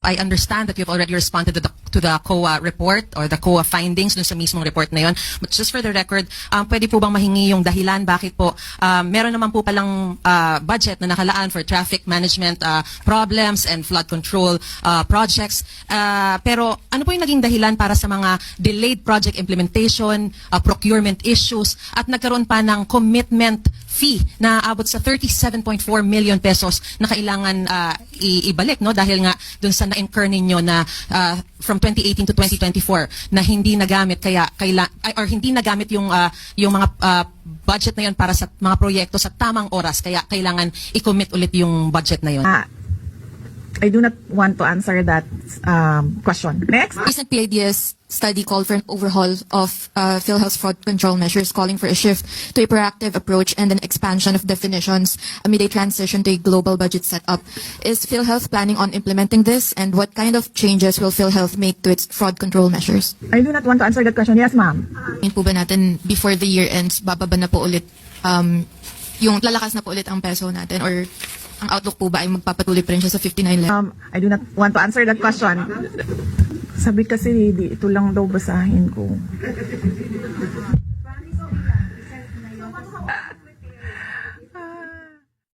I understand that you've already responded to the COA report or the COA findings dun sa mismong report na yon. But just for the record, pwede po bang mahingi yung dahilan bakit po meron naman po palang budget na nakalaan for traffic management problems and flood control projects. Pero ano po yung naging dahilan para sa mga delayed project implementation, procurement issues, at nagkaroon pa ng commitment fee na abot sa 37.4 million pesos na kailangan ibalik, no, dahil nga dun sa na-incur ninyo na from 2018 to 2024 na hindi nagamit or hindi nagamit yung mga budget na yon para sa mga proyekto sa tamang oras, kaya kailangan i-commit ulit yung budget na yon. I do not want to answer that question. Next. Recent PIDS study called for an overhaul of PhilHealth's fraud control measures, calling for a shift to a proactive approach and an expansion of definitions amid a transition to a global budget setup. Is PhilHealth planning on implementing this, and what kind of changes will PhilHealth make to its fraud control measures? I do not want to answer that question. Yes, ma'am. Yun po ba natin before the year ends, bababa na po ulit, yung lalakas na po ulit ang peso natin, or ang outlook po ba ay magpapatuloy pa rin siya sa 59 level? I do not want to answer that question. Sabi kasi, ito lang daw basahin ko.